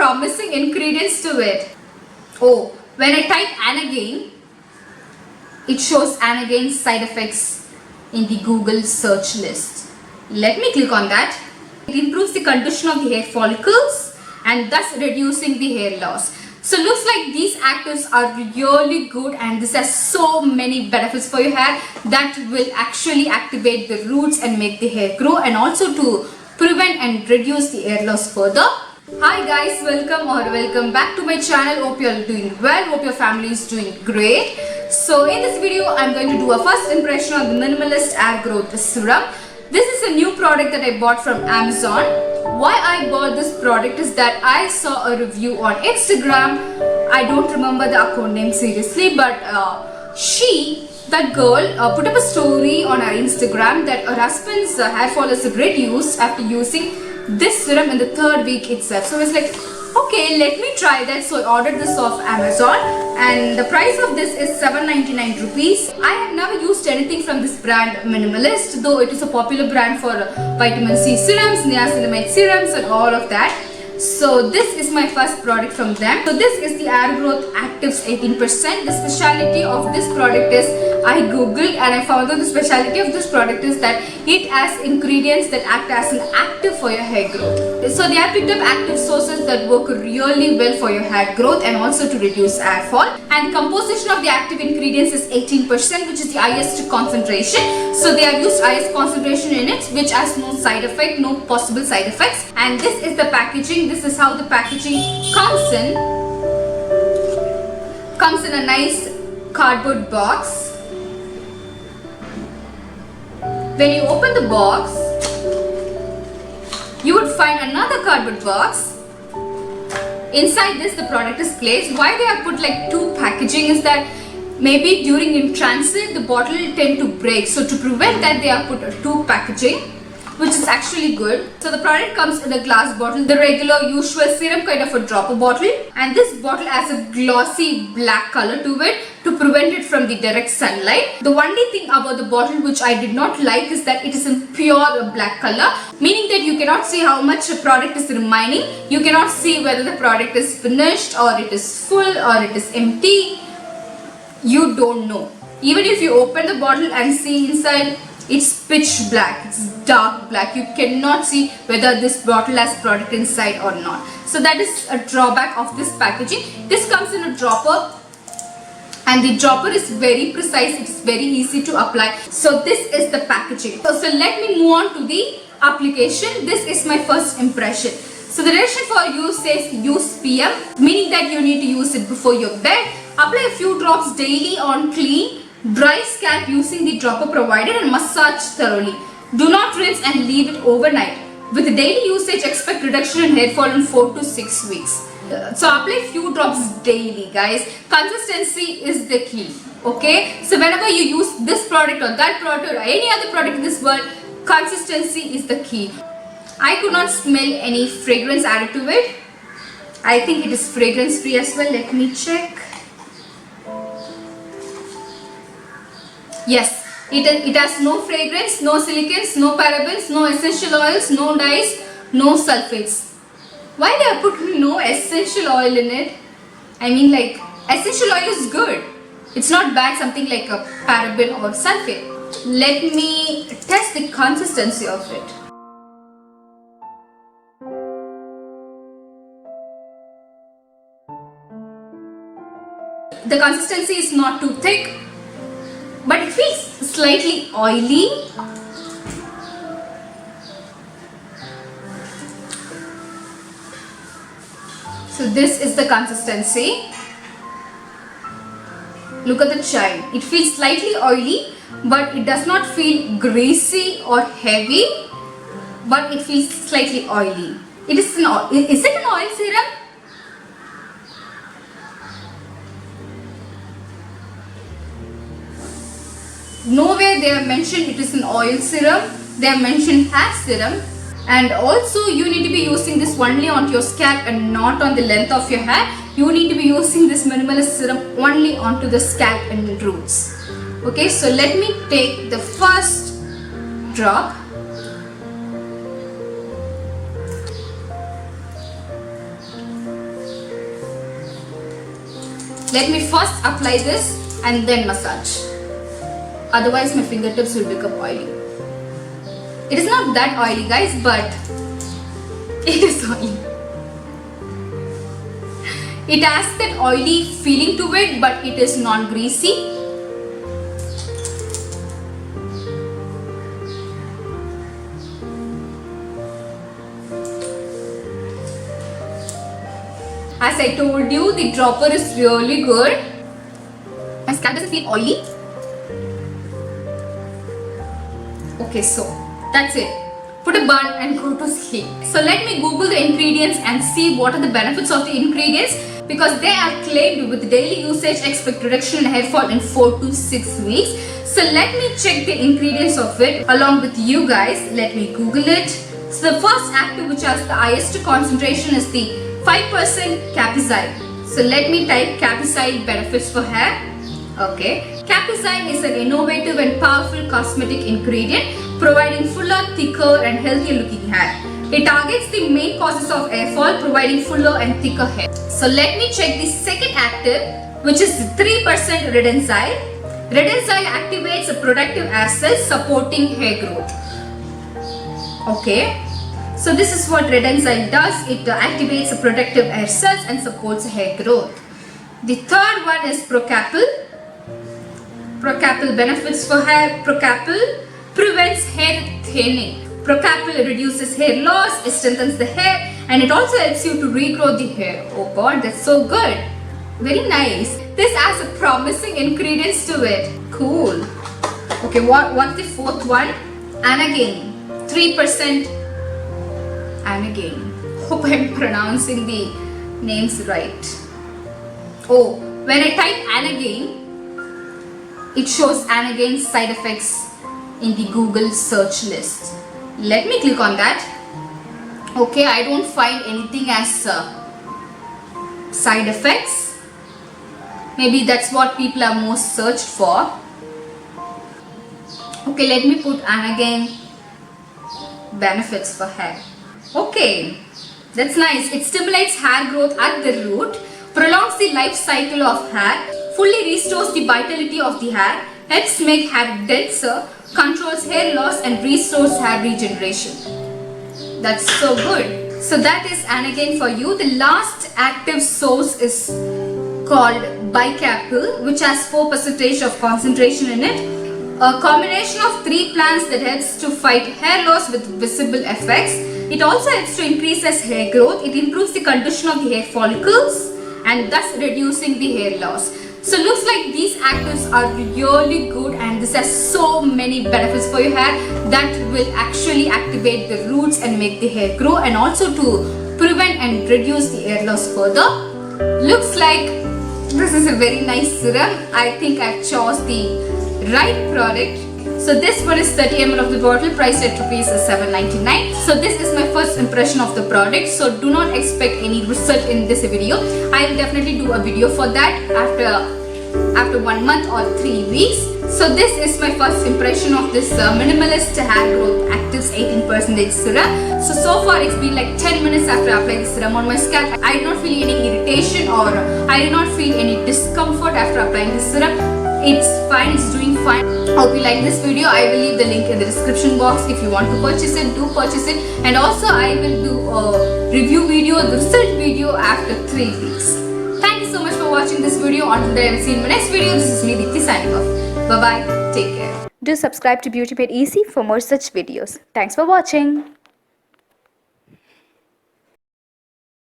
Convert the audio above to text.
promising ingredients to it. Oh, when I type Anagen, it shows Anagen's side effects in the Google search list. Let me click on that. It improves the condition of the hair follicles and thus reducing the hair loss. So looks like these actives are really good, and this has so many benefits for your hair that will actually activate the roots and make the hair grow, and also to prevent and reduce the hair loss further. Hi guys, welcome back to my channel. Hope you are doing well, hope your family is doing great. So in this video I'm going to do a first impression of the Minimalist Hair Growth Serum. This is a new product that I bought from Amazon. Why I bought this product is that I saw a review on Instagram. I don't remember the account name seriously, but that girl put up a story on her Instagram that her husband's hair fall is reduced after using this serum in the 3rd week itself. So I was like, okay, let me try that. So I ordered this off Amazon, and the price of this is 7.99 rupees. I have never used anything from this brand Minimalist, though it is a popular brand for vitamin C serums, niacinamide serums and all of that. So this is my first product from them. So this is the Hair Growth Actives 18%. The speciality of this product is, I googled and I found out the speciality of this product is that it has ingredients that act as an active for your hair growth. So they have picked up active sources that work really well for your hair growth and also to reduce hair fall. And composition of the active ingredients is 18%, which is the highest concentration. So they have used highest concentration in it, which has no side effect, no possible side effects. And this is the packaging. This is how the packaging comes in. Comes in a nice cardboard box. When you open the box, you would find another cardboard box. Inside this, the product is placed. Why they have put like 2 packaging is that maybe during in transit the bottle tend to break. So to prevent that, they have put a 2 packaging, which is actually good. So the product comes in a glass bottle, the regular usual serum kind of a dropper bottle, and this bottle has a glossy black color to it to prevent it from the direct sunlight. The only thing about the bottle which I did not like is that it is in pure black color, meaning that you cannot see how much a product is remaining. You cannot see whether the product is finished or it is full or it is empty. You don't know. Even if you open the bottle and see inside, it's pitch black, it's dark black. You cannot see whether this bottle has product inside or not. So that is a drawback of this packaging. This comes in a dropper, and the dropper is very precise. It is very easy to apply. So this is the packaging. So let me move on to the application. This is my first impression. So the direction for use says use PM, meaning that you need to use it before your bed. Apply a few drops daily on clean, dry scalp using the dropper provided and massage thoroughly. Do not rinse and leave it overnight. With daily usage, expect reduction in hair fall in 4 to 6 weeks. So apply few drops daily, guys. Consistency is the key. Okay. So whenever you use this product or that product or any other product in this world, consistency is the key. I could not smell any fragrance added to it. I think it is fragrance free as well. Let me check. Yes, it has no fragrance, no silicons, no parabens, no essential oils, no dyes, no sulfates. Why they have put no essential oil in it? I mean, like, essential oil is good. It's not bad, something like a paraben or sulfate. Let me test the consistency of it. The consistency is not too thick, but it feels slightly oily. So this is the consistency. Look at the chine. It feels slightly oily, but it does not feel greasy or heavy, but it feels slightly oily. It is an oil. Is it an oil serum? Nowhere they have mentioned it is an oil serum. They have mentioned hair serum. And also you need to be using this only onto your scalp and not on the length of your hair. You need to be using this Minimalist serum only onto the scalp and roots. Okay, so let me take the first drop. Let me first apply this and then massage. Otherwise my fingertips will become oily. It is not that oily guys, but it is oily. It has that oily feeling to it, but it is non-greasy. As I told you, the dropper is really good. My scalp doesn't feel oily. Okay, so that's it. Put a bun and go to sleep. So let me Google the ingredients and see what are the benefits of the ingredients, because they are claimed with daily usage expect reduction in hair fall in 4 to 6 weeks. So let me check the ingredients of it along with you guys. Let me Google it. So the first active which has the highest concentration is the 5% Capizide. So let me type Capizide benefits for hair. Okay. Capizide is an innovative and powerful cosmetic ingredient providing fuller, thicker and healthier looking hair. It targets the main causes of hair fall, providing fuller and thicker hair. So let me check the second active, which is 3% Redenzyl. Redenzyl activates a productive hair cells supporting hair growth. Okay. So this is what Redenzyl does. It activates a productive hair cells and supports hair growth. The third one is Procapil. Procapil benefits for hair. Procapil prevents hair thinning. Procapil reduces hair loss, it strengthens the hair, and it also helps you to regrow the hair. Oh god, that's so good. Very nice. This has a promising ingredients to it. Cool. Okay, what's the fourth one? Anagen. 3% Anagen. Hope I'm pronouncing the names right. Oh, when I type Anagen, it shows Anagen's side effects in the Google search list. Let me click on that. Okay, I don't find anything as side effects. Maybe that's what people are most searched for. Okay, let me put Anagen benefits for hair. Okay, that's nice. It stimulates hair growth at the root, prolongs the life cycle of hair, fully restores the vitality of the hair, helps make hair denser, controls hair loss and restores hair regeneration. That's so good. So that is Anagen for you. The last active source is called Bicapil, which has 4% of concentration in it. A combination of 3 plants that helps to fight hair loss with visible effects. It also helps to increase as hair growth. It improves the condition of the hair follicles and thus reducing the hair loss. So looks like these actives are really good, and this has so many benefits for your hair that will actually activate the roots and make the hair grow, and also to prevent and reduce the hair loss further. Looks like this is a very nice serum. I think I've chose the right product. So this one is 30 ml of the bottle, priced at rupees 7.99. So this is my first impression of the product. So do not expect any result in this video. I will definitely do a video for that after 1 month or 3 weeks. So this is my first impression of this minimalist hair growth actives 18% serum. So far it's been like 10 minutes after I applied the serum on my scalp. I did not feel any irritation or I did not feel any discomfort after applying the serum. It's fine, it's doing fine. Hope you like this video. I will leave the link in the description box. If you want to purchase it, do purchase it. And also I will do a review video, the result video after 3 weeks. Thank you so much for watching this video. Until then, I will see you in my next video. This is me, Deepthi, signing off. Bye bye. Take care. Do subscribe to Beauty Made Easy for more such videos. Thanks for watching.